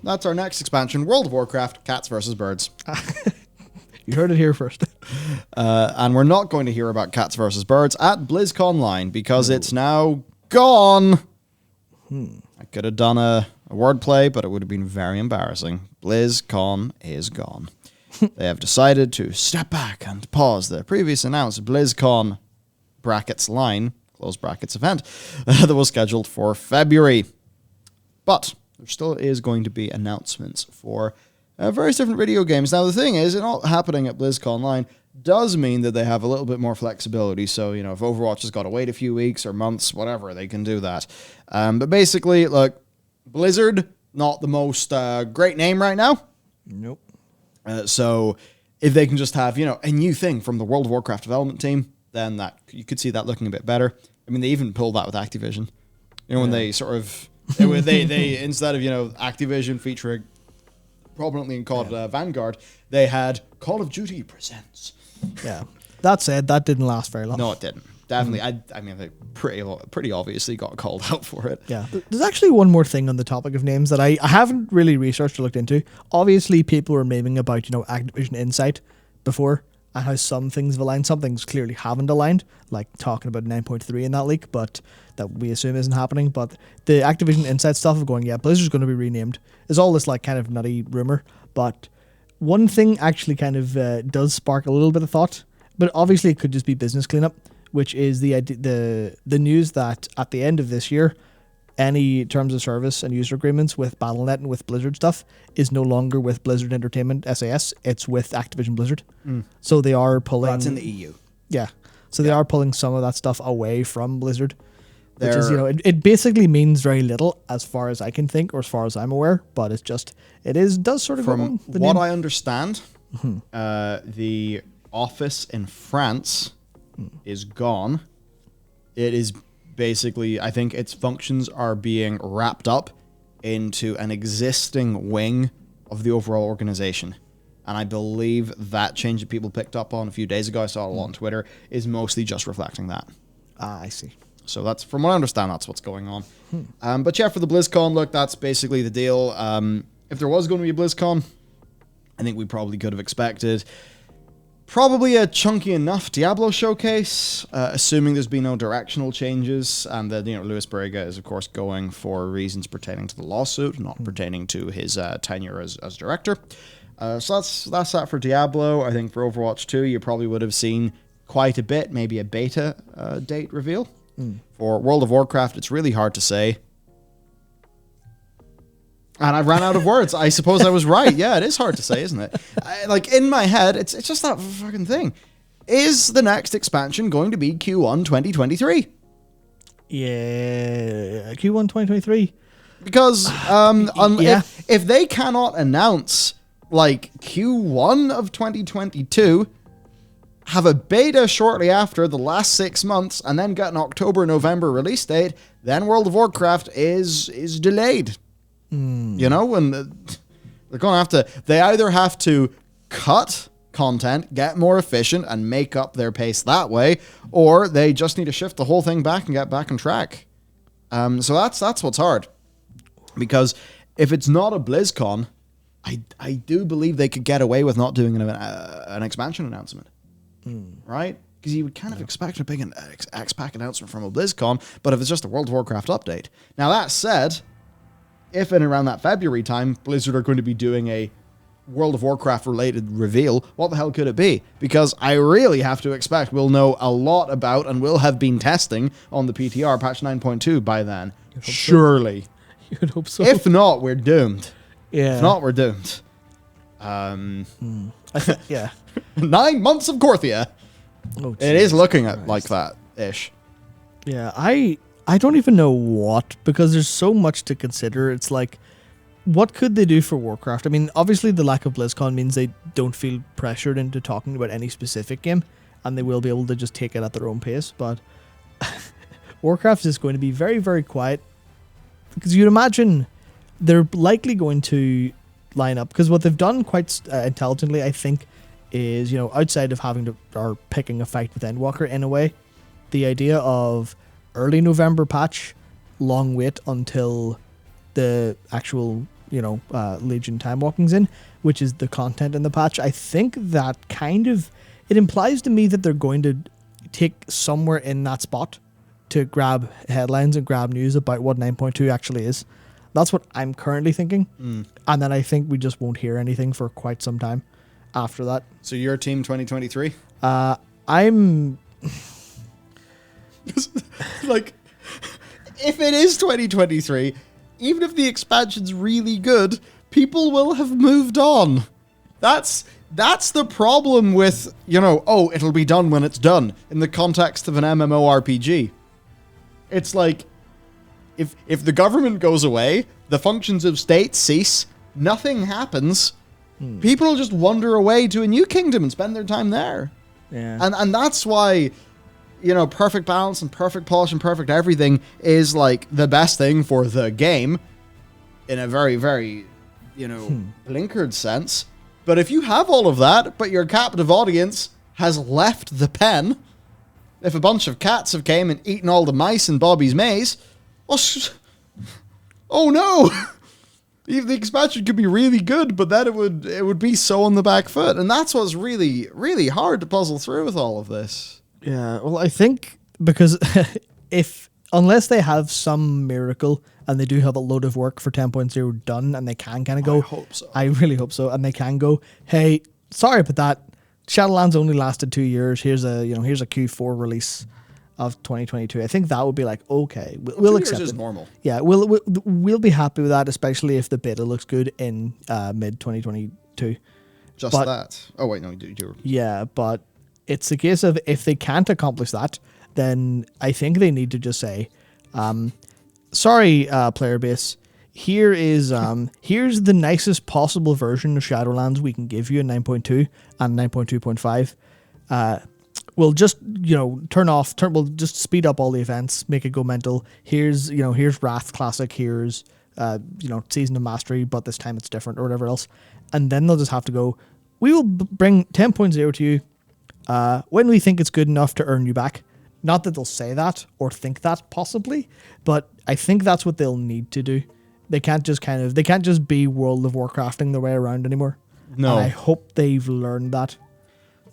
that's our next expansion, World of Warcraft, Cats vs. Birds. You heard it here first. And we're not going to hear about Cats vs. Birds at BlizzCon Line because it's now gone. I could have done a wordplay, but it would have been very embarrassing. BlizzCon is gone. They have decided to step back and pause the previous announced BlizzCon brackets line, close brackets event that was scheduled for February. But there still is going to be announcements for various different video games. Now, the thing is, it not happening at BlizzCon Line does mean that they have a little bit more flexibility. So, you know, if Overwatch has got to wait a few weeks or months, whatever, they can do that. But basically, look, Blizzard, not the most great name right now. Nope. So if they can just have, you know, a new thing from the World of Warcraft development team, then that you could see that looking a bit better. I mean, they even pulled that with Activision. You know, when they sort of, they instead of, you know, Activision featuring prominently in COD Vanguard, they had Call of Duty Presents. Yeah. That said, that didn't last very long. No, it didn't. Definitely. I mean, they pretty obviously got called out for it. Yeah. There's actually one more thing on the topic of names that I haven't really researched or looked into. Obviously, people were memeing about, you know, Activision Insight before and how some things have aligned. Some things clearly haven't aligned, like talking about 9.3 in that leak, but that we assume isn't happening. But the Activision Insight stuff of going, yeah, Blizzard's going to be renamed is all this like kind of nutty rumor. But one thing actually kind of does spark a little bit of thought, but obviously it could just be business cleanup, which is the news that at the end of this year, any terms of service and user agreements with Battle.net and with Blizzard stuff is no longer with Blizzard Entertainment SAS. It's with Activision Blizzard. So they are pulling... That's in the EU. Yeah. So they are pulling some of that stuff away from Blizzard. Which is, you know, it basically means very little as far as I can think or as far as I'm aware, but it's just, does sort of... From what I understand, the office in France is gone. It is basically, I think its functions are being wrapped up into an existing wing of the overall organization. And I believe that change that people picked up on a few days ago, I saw it a lot on Twitter, is mostly just reflecting that. Ah, I see. So that's, from what I understand, that's what's going on. But yeah, for the BlizzCon, look, that's basically the deal. If there was going to be a BlizzCon, I think we probably could have expected probably a chunky enough Diablo showcase, assuming there's been no directional changes, and that, you know, Luis Barriga is, of course, going for reasons pertaining to the lawsuit, not pertaining to his tenure as director. So that's that for Diablo. I think for Overwatch 2, you probably would have seen quite a bit, maybe a beta date reveal. For World of Warcraft, it's really hard to say. And I ran out of words. I suppose I was right. Yeah, it is hard to say, isn't it? Like, in my head, it's just that fucking thing. Is the next expansion going to be Q1 2023? Yeah, Q1 2023. Because if they cannot announce, like, Q1 of 2022, have a beta shortly after the last 6 months, and then get an October-November release date, then World of Warcraft is delayed. You know, and they're going to have to... They either have to cut content, get more efficient, and make up their pace that way, or they just need to shift the whole thing back and get back on track. So that's what's hard. Because if it's not a BlizzCon, I do believe they could get away with not doing an expansion announcement. Right? Because you would kind of expect a big X-Pack announcement from a BlizzCon, but if it's just a World of Warcraft update. Now, that said, if in around that February time, Blizzard are going to be doing a World of Warcraft related reveal, what the hell could it be? Because I really have to expect we'll know a lot about and will have been testing on the PTR patch 9.2 by then. Surely. So. You would hope so. If not, we're doomed. Yeah. If not, we're doomed. Yeah. 9 months of Korthia. Oh, it is looking at like that-ish. Yeah, I don't even know what, because there's so much to consider. It's like, what could they do for Warcraft? I mean, obviously the lack of BlizzCon means they don't feel pressured into talking about any specific game, and they will be able to just take it at their own pace, but Warcraft is going to be very, very quiet, because you'd imagine they're likely going to line up, because what they've done quite intelligently, I think, is, you know, outside of having to, or picking a fight with Endwalker in a way, the idea of early November patch, long wait until the actual, Legion time walkings in, which is the content in the patch. I think that it implies to me that they're going to take somewhere in that spot to grab headlines and grab news about what 9.2 actually is. That's what I'm currently thinking. And then I think we just won't hear anything for quite some time after that. So you're team 2023? I'm... like, if it is 2023, even if the expansion's really good, people will have moved on. That's the problem with, it'll be done when it's done, in the context of an MMORPG. It's like, if the government goes away, the functions of state cease, nothing happens, people just wander away to a new kingdom and spend their time there. Yeah. And that's why, perfect balance and perfect polish and perfect everything is like the best thing for the game in a very, very, blinkered sense. But if you have all of that, but your captive audience has left the pen, if a bunch of cats have came and eaten all the mice in Bobby's maze, oh no! The expansion could be really good, but then it would be so on the back foot. And that's what's really, really hard to puzzle through with all of this. Yeah, well, I think because unless they have some miracle and they do have a load of work for 10.0 done and they can kind of go... I hope so. I really hope so. And they can go, hey, sorry about that. Shadowlands only lasted 2 years. Here's a Q4 release of 2022. I think that would be like, okay, we'll accept it. 2 years is normal. Yeah, we'll be happy with that, especially if the beta looks good in mid 2022. That. Oh wait, no, you're... Yeah, but it's a case of if they can't accomplish that, then I think they need to just say, sorry, player base. Here's the nicest possible version of Shadowlands we can give you in 9.2 and 9.2.5. We'll just, we'll just speed up all the events, make it go mental. Here's Wrath Classic, here's, Season of Mastery, but this time it's different or whatever else. And then they'll just have to go, we will bring 10.0 to you when we think it's good enough to earn you back. Not that they'll say that or think that possibly, but I think that's what they'll need to do. They can't just be World of Warcrafting their way around anymore. No. And I hope they've learned that.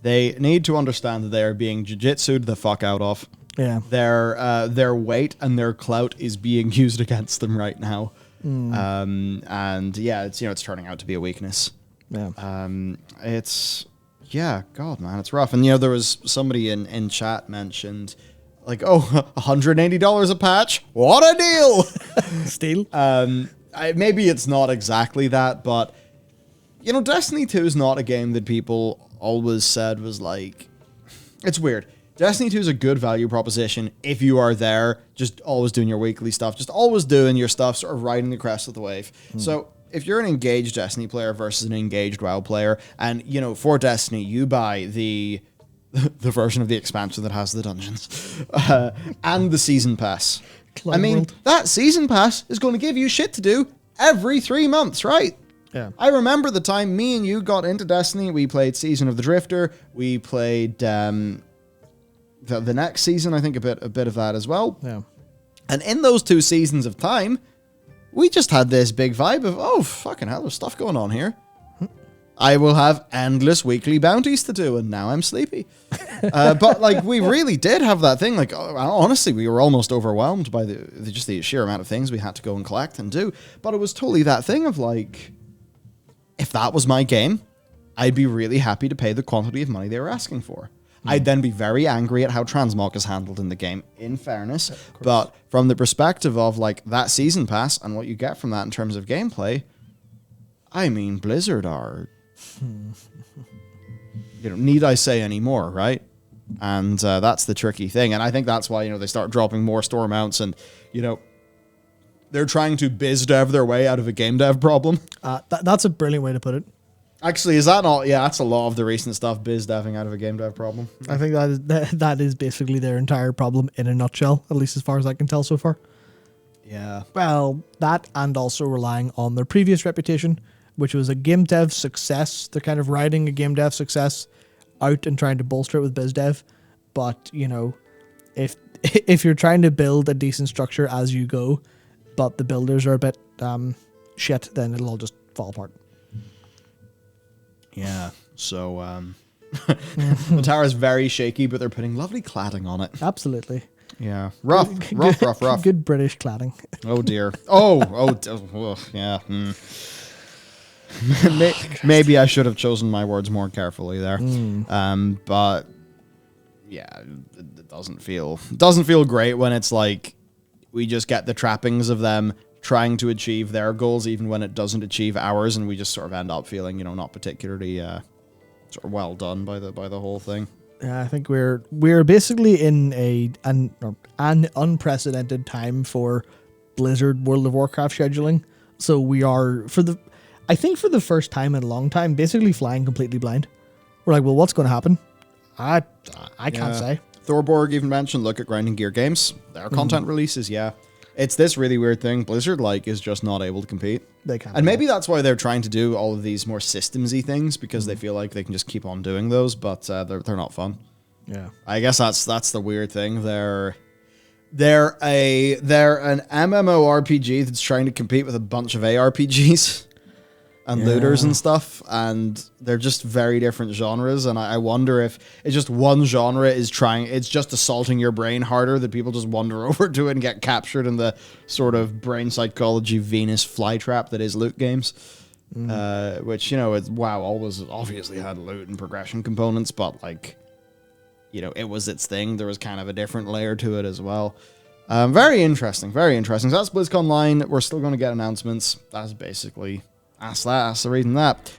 They need to understand that they are being jujitsu'd the fuck out of. Yeah. Their weight and their clout is being used against them right now. And yeah, it's turning out to be a weakness. Yeah. God, man, it's rough. And there was somebody in chat mentioned, like, $180 a patch? What a deal! Steal? Maybe it's not exactly that, but Destiny 2 is not a game that people always said was like... It's weird. Destiny 2 is a good value proposition if you are there, just always doing your weekly stuff, just always doing your stuff, sort of riding the crest of the wave. So if you're an engaged Destiny player versus an engaged WoW player, and, for Destiny, you buy the version of the expansion that has the dungeons, and the Season Pass. That Season Pass is going to give you shit to do every 3 months, right? Yeah. I remember the time me and you got into Destiny. We played Season of the Drifter. We played the next season, I think, a bit of that as well. Yeah. And in those 2 seasons of time, we just had this big vibe of, oh, fucking hell, there's stuff going on here. I will have endless weekly bounties to do, and now I'm sleepy. But we really did have that thing. Honestly, we were almost overwhelmed by the sheer amount of things we had to go and collect and do. But it was totally that thing of if that was my game, I'd be really happy to pay the quantity of money they were asking for. I'd then be very angry at how transmog is handled in the game, in fairness. But from the perspective of that Season Pass and what you get from that in terms of gameplay, Blizzard are... need I say any more, right? And that's the tricky thing. And I think that's why, they start dropping more store mounts and, they're trying to biz dev their way out of a game dev problem. That's a brilliant way to put it. Actually, is that not? Yeah, that's a lot of the recent stuff, biz deving out of a game dev problem. I think that is basically their entire problem in a nutshell, at least as far as I can tell so far. Yeah. Well, that and also relying on their previous reputation, which was a game dev success. They're kind of riding a game dev success out and trying to bolster it with biz dev. But, if you're trying to build a decent structure as you go, but the builders are a bit shit, then it'll all just fall apart. Yeah. So the tower is very shaky, but they're putting lovely cladding on it. Absolutely. Yeah. Rough. Good British cladding. Oh dear. Yeah. Maybe I should have chosen my words more carefully there. But yeah, it doesn't feel great when it's like we just get the trappings of them trying to achieve their goals, even when it doesn't achieve ours, and we just sort of end up feeling, not particularly sort of well done by the whole thing. I think we're basically in an unprecedented time for Blizzard World of Warcraft scheduling. So we are for the first time in a long time basically flying completely blind. We're like, well, what's going to happen? I can't say. Thorborg even mentioned, look at Grinding Gear Games. Their content releases, yeah. It's this really weird thing. Blizzard is just not able to compete. They can't. And maybe that's why they're trying to do all of these more systemsy things, because they feel like they can just keep on doing those, but they're not fun. Yeah. I guess that's the weird thing. They're an MMORPG that's trying to compete with a bunch of ARPGs and looters and stuff, and they're just very different genres, and I wonder if it's just one genre it's just assaulting your brain harder, that people just wander over to it and get captured in the sort of brain psychology Venus flytrap that is loot games. Which, WoW always obviously had loot and progression components, but it was its thing. There was kind of a different layer to it as well. Very interesting, very interesting. So that's BlizzCon Line. We're still going to get announcements. That's basically... That's the reason that.